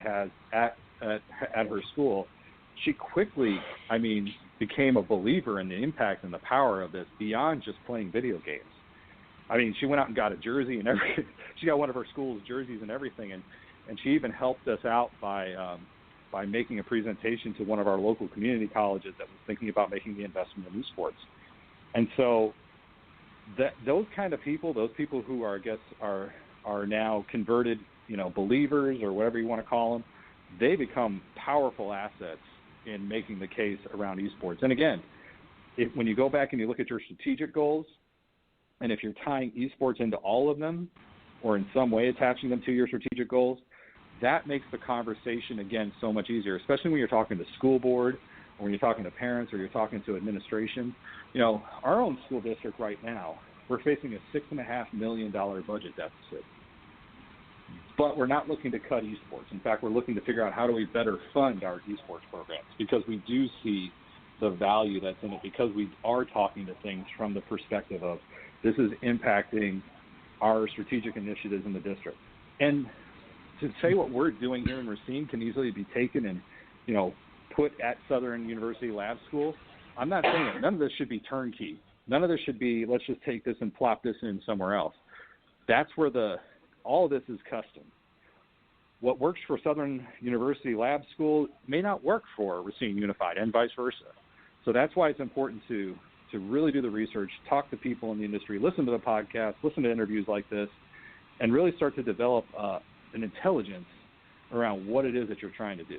has at her school, she quickly, became a believer in the impact and the power of this beyond just playing video games. She went out and got a jersey and everything. She got one of her school's jerseys and everything, and she even helped us out by making a presentation to one of our local community colleges that was thinking about making the investment in esports. And so those kind of people, those people who are, I guess, are now converted, believers or whatever you want to call them, they become powerful assets in making the case around esports. And again, when you go back and you look at your strategic goals, and if you're tying esports into all of them or in some way attaching them to your strategic goals, that makes the conversation, again, so much easier, especially when you're talking to school board or when you're talking to parents or you're talking to administration. Our own school district right now, we're facing a $6.5 million budget deficit. But we're not looking to cut esports. In fact, we're looking to figure out how do we better fund our esports programs, because we do see the value that's in it, because we are talking to things from the perspective of this is impacting our strategic initiatives in the district. And to say what we're doing here in Racine can easily be taken and, put at Southern University Lab School, I'm not saying it. None of this should be turnkey. None of this should be, let's just take this and plop this in somewhere else. That's where all of this is custom. What works for Southern University Lab School may not work for Racine Unified, and vice versa. So that's why it's important to really do the research, talk to people in the industry, listen to the podcast, listen to interviews like this, and really start to develop an intelligence around what it is that you're trying to do.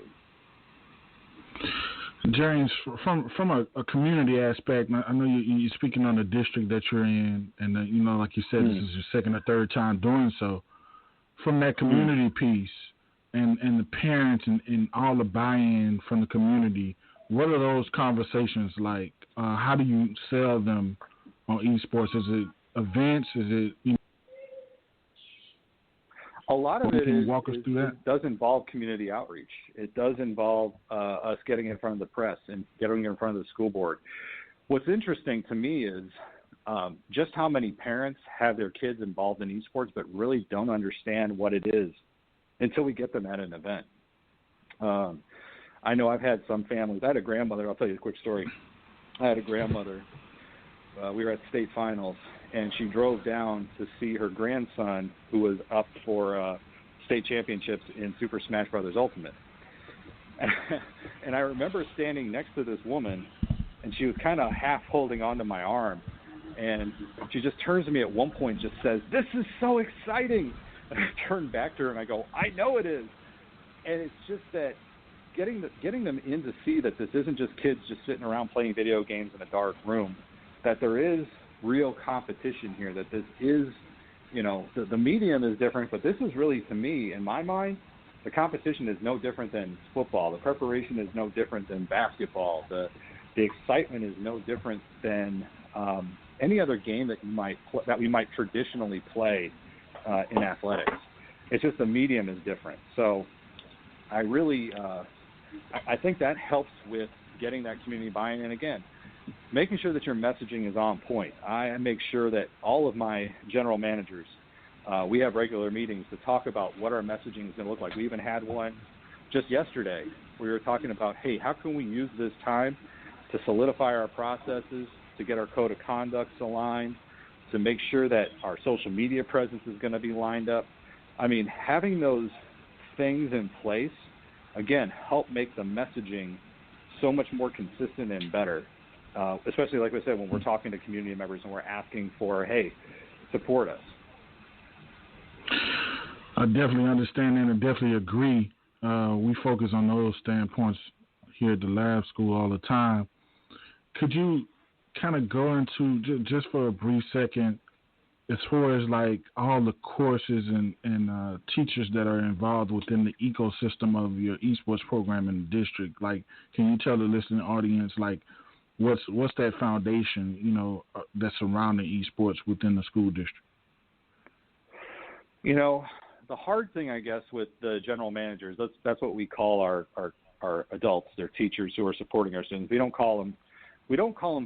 James, from a community aspect, I know you're speaking on the district that you're in, and like you said, this is your second or third time doing so. From that community piece and the parents and all the buy-in from the community, what are those conversations like? How do you sell them on esports? Is it events? Is it a lot of it does involve community outreach. It does involve us getting in front of the press and getting in front of the school board. What's interesting to me is just how many parents have their kids involved in esports but really don't understand what it is until we get them at an event. I know I've had some families. I had a grandmother. I'll tell you a quick story. I had a grandmother. We were at state finals, and she drove down to see her grandson, who was up for state championships in Super Smash Brothers Ultimate. And I remember standing next to this woman, and she was kind of half holding onto my arm, and she just turns to me at one point and just says, "This is so exciting." And I turn back to her, and I go, "I know it is." And it's just that getting them in to see that this isn't just kids just sitting around playing video games in a dark room, that there is real competition here, that this is, the medium is different, but this is really, to me, in my mind, the competition is no different than football. The preparation is no different than basketball. The excitement is no different than any other game that we might traditionally play in athletics. It's just the medium is different. So I really, I think that helps with getting that community buy-in. And again, making sure that your messaging is on point. I make sure that all of my general managers, we have regular meetings to talk about what our messaging is going to look like. We even had one just yesterday. We were talking about, hey, how can we use this time to solidify our processes, to get our code of conducts aligned, to make sure that our social media presence is going to be lined up. Having those things in place, again, help make the messaging so much more consistent and better, especially, like I said, when we're talking to community members and we're asking for, hey, support us. I definitely understand that and definitely agree. We focus on those standpoints here at the lab school all the time. Could you kind of go into, just for a brief second, as far as like all the courses and teachers that are involved within the ecosystem of your esports program in the district? Like, can you tell the listening audience, like, what's that foundation, that's surrounding esports within the school district? The hard thing, I guess, with the general managers, that's what we call our adults. They're teachers who are supporting our students. We don't call them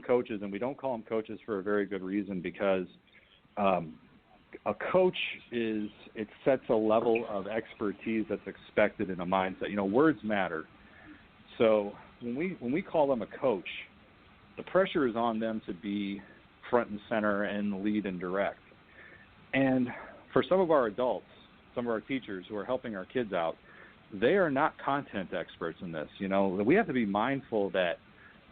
coaches, and we don't call them coaches for a very good reason, because a coach it sets a level of expertise that's expected in a mindset. You know, words matter. So when we call them a coach, the pressure is on them to be front and center and lead and direct. And for some of our adults, some of our teachers who are helping our kids out, they are not content experts in this. You know, we have to be mindful that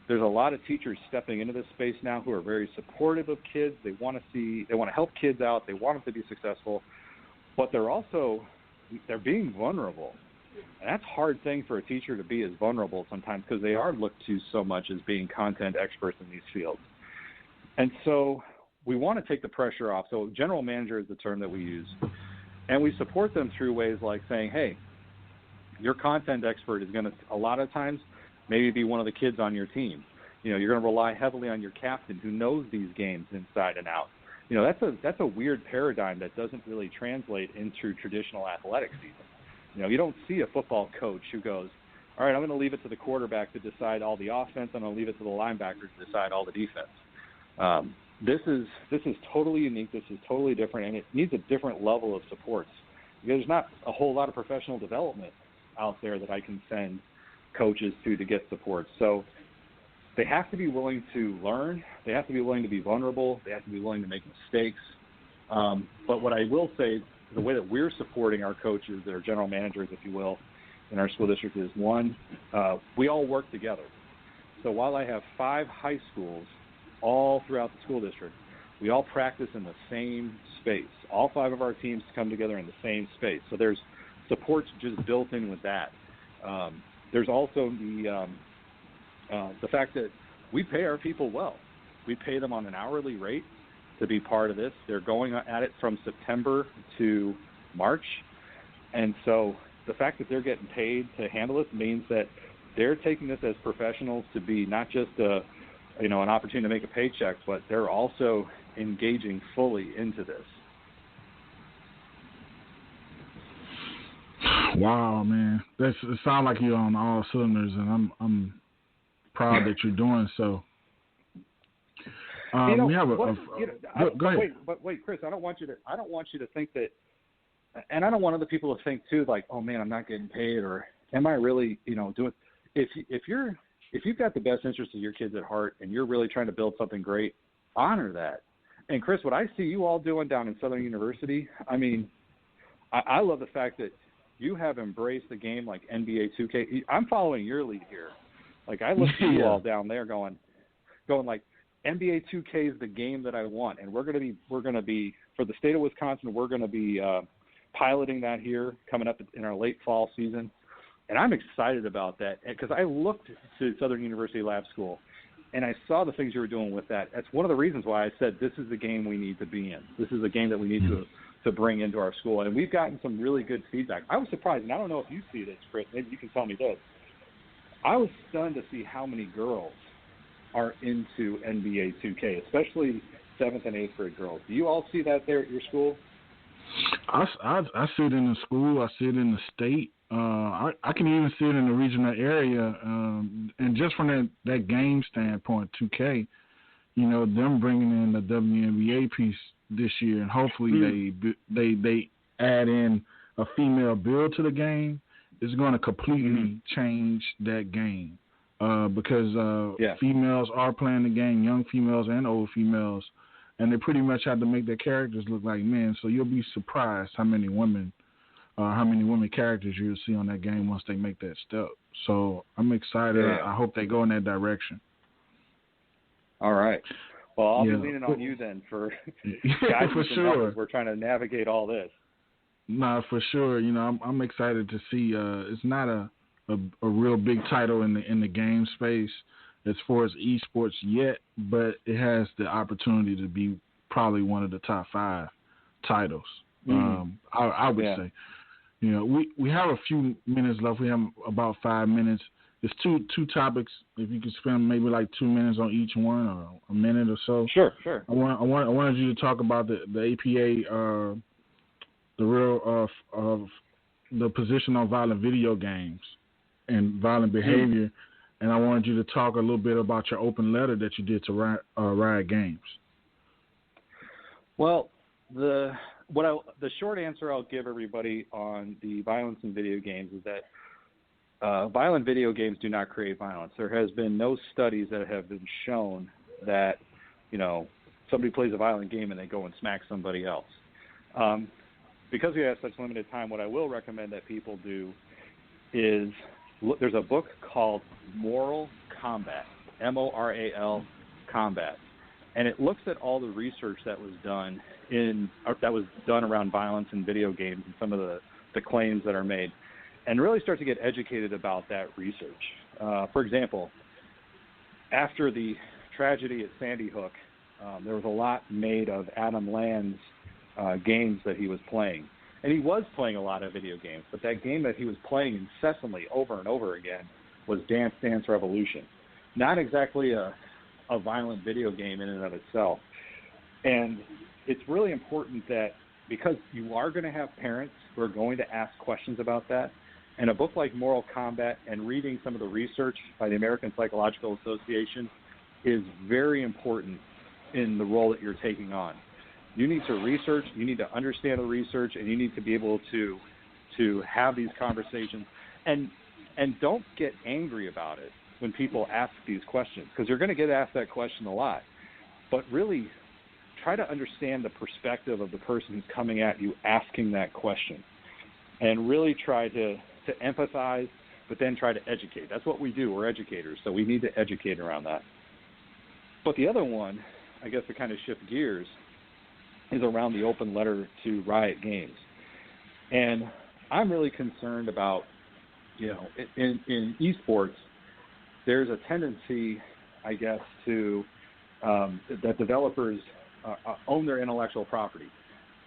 there's a lot of teachers stepping into this space now who are very supportive of kids. They want to help kids out. They want them to be successful, but they're being vulnerable. And that's a hard thing for a teacher to be, as vulnerable sometimes, because they are looked to so much as being content experts in these fields. And so we want to take the pressure off. So general manager is the term that we use. And we support them through ways like saying, hey, your content expert is going to, a lot of times, maybe be one of the kids on your team. You know, you're going to rely heavily on your captain who knows these games inside and out. You know, that's a weird paradigm that doesn't really translate into traditional athletics season. You know, you don't see a football coach who goes, all right, I'm going to leave it to the quarterback to decide all the offense. I'm going to leave it to the linebacker to decide all the defense. This is totally unique. This is totally different, and it needs a different level of supports. There's not a whole lot of professional development out there that I can send coaches to get support. So they have to be willing to learn. They have to be willing to be vulnerable. They have to be willing to make mistakes. But what I will say, the way that we're supporting our coaches, their general managers, if you will, in our school district is, one, we all work together. So while I have 5 high schools all throughout the school district, we all practice in the same space. All 5 of our teams come together in the same space. So there's supports just built in with that. There's also the fact that we pay our people well. We pay them on an hourly rate to be part of this. They're going at it from September to March. And so the fact that they're getting paid to handle this means that they're taking this as professionals to be not just an opportunity to make a paycheck, but they're also engaging fully into this. Wow, man, it sounds like you're on all cylinders, and I'm proud that you're doing so. We have go ahead. Wait, Chris, I don't want you to think that, and I don't want other people to think too, like, oh man, I'm not getting paid, or am I really, doing? If you've got the best interest of your kids at heart, and you're really trying to build something great, honor that. And Chris, what I see you all doing down in Southern University, I mean, I love the fact that you have embraced the game like NBA 2K. I'm following your lead here. Like, I look at you all down there going like, NBA 2K is the game that I want, and we're going to be for the state of Wisconsin. We're going to be piloting that here coming up in our late fall season, and I'm excited about that because I looked to Southern University Lab School, and I saw the things you were doing with that. That's one of the reasons why I said this is the game we need to be in. This is a game that we need to bring into our school, and we've gotten some really good feedback. I was surprised, and I don't know if you see this, Chris. Maybe you can tell me this. I was stunned to see how many girls are into NBA 2K, especially 7th and 8th grade girls. Do you all see that there at your school? I see it in the school. I see it in the state. I can even see it in the regional area. And just from that game standpoint, 2K, them bringing in the WNBA piece this year, and hopefully they add in a female build to the game, is going to completely change that game. Because females are playing the game, young females and old females, and they pretty much have to make their characters look like men. So you'll be surprised how many women characters you'll see on that game once they make that step. So I'm excited. Yeah. I hope they go in that direction. All right. Well, I'll be leaning on you then for guidance for sure. As we're trying to navigate all this. No, for sure. I'm excited to see. It's not a real big title in the game space as far as esports yet, but it has the opportunity to be probably one of the top 5 titles. I would say. We have a few minutes left. We have about 5 minutes. There's two topics. If you could spend maybe like 2 minutes on each one, or a minute or so. Sure. I wanted you to talk about the APA, the real the position on violent video games and violent behavior, and I wanted you to talk a little bit about your open letter that you did to Riot Games. Well, the the short answer I'll give everybody on the violence in video games is that violent video games do not create violence. There has been no studies that have been shown that, somebody plays a violent game and they go and smack somebody else. Because we have such limited time, what I will recommend that people do is there's a book called Moral Combat, MORAL Combat, and it looks at all the research that was done around violence in video games and some of the claims that are made, and really start to get educated about that research. For example, after the tragedy at Sandy Hook, there was a lot made of Adam Land's games that he was playing. And he was playing a lot of video games, but that game that he was playing incessantly over and over again was Dance Dance Revolution. Not exactly a violent video game in and of itself. And it's really important that, because you are going to have parents who are going to ask questions about that, and a book like Moral Combat and reading some of the research by the American Psychological Association is very important in the role that you're taking on. You need to research, you need to understand the research, and you need to be able to have these conversations. And don't get angry about it when people ask these questions, because you're going to get asked that question a lot. But really try to understand the perspective of the person who's coming at you asking that question, and really try to empathize, but then try to educate. That's what we do. We're educators, so we need to educate around that. But the other one, I guess, to kind of shift gears, is around the open letter to Riot Games. And I'm really concerned about, in esports, there's a tendency, I guess, to that developers own their intellectual property.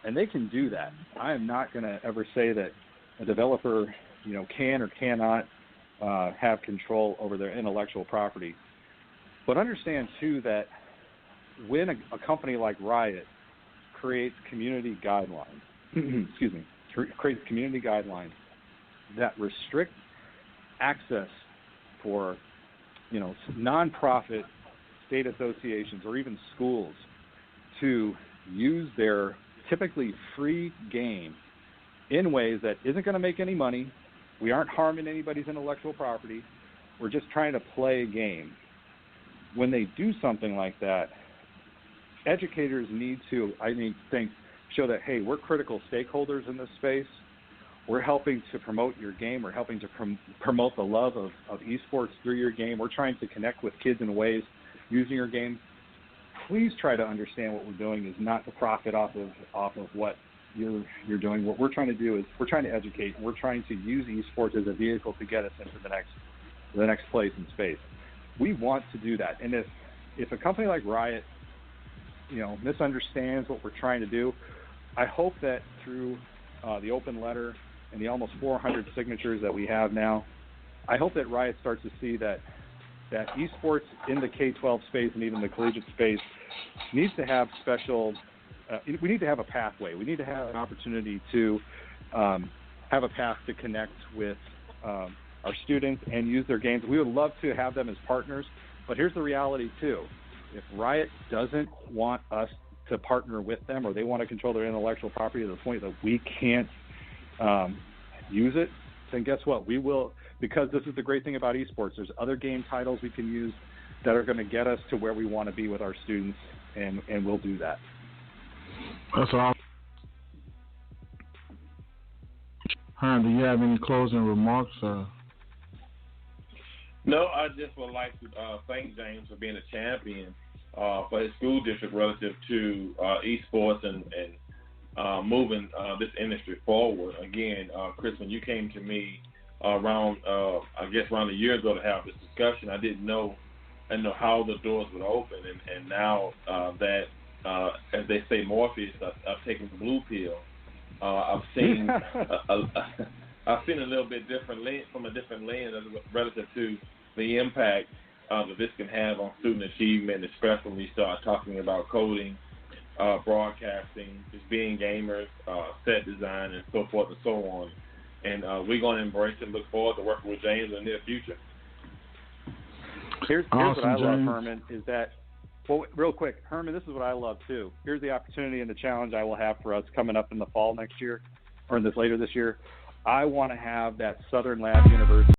And they can do that. I am not going to ever say that a developer, can or cannot have control over their intellectual property. But understand, too, that when a company like Riot creates community guidelines, creates community guidelines that restrict access for, nonprofit state associations or even schools to use their typically free game in ways that isn't going to make any money. We aren't harming anybody's intellectual property. We're just trying to play a game. When they do something like that, educators need to, think, show that, hey, we're critical stakeholders in this space. We're helping to promote your game. We're helping to promote the love of esports through your game. We're trying to connect with kids in ways using your game. Please try to understand what we're doing is not to profit off of what you're doing. What we're trying to do is we're trying to educate. We're trying to use esports as a vehicle to get us into the next place in space. We want to do that. And if a company like Riot, misunderstands what we're trying to do, I hope that through the open letter and the almost 400 signatures that we have now, I hope that Riot starts to see that esports in the K-12 space and even the collegiate space needs to have we need to have a pathway. We need to have an opportunity to have a path to connect with our students and use their games. We would love to have them as partners, but here's the reality too. If Riot doesn't want us to partner with them, or they want to control their intellectual property to the point that we can't use it, then guess what? We will, because this is the great thing about esports. There's other game titles we can use that are going to get us to where we want to be with our students, and we'll do that. That's all. Herman, do you have any closing remarks? No, I just would like to thank James for being a champion for his school district relative to esports and moving this industry forward. Again, Chris, when you came to me around a year ago to have this discussion, I didn't know how the doors would open, and now that, as they say, Morpheus, I've taken the blue pill. I've seen I've seen a little bit different from a different lens relative to the impact that this can have on student achievement, especially when we start talking about coding, broadcasting, just being gamers, set design, and so forth and so on. And we're going to embrace it and look forward to working with James in the near future. Here's awesome, what I love, James. Herman, is that Well, real quick, Herman, this is what I love too. Here's the opportunity and the challenge I will have for us coming up in the fall next year, or later this year. I want to have that Southern Lab University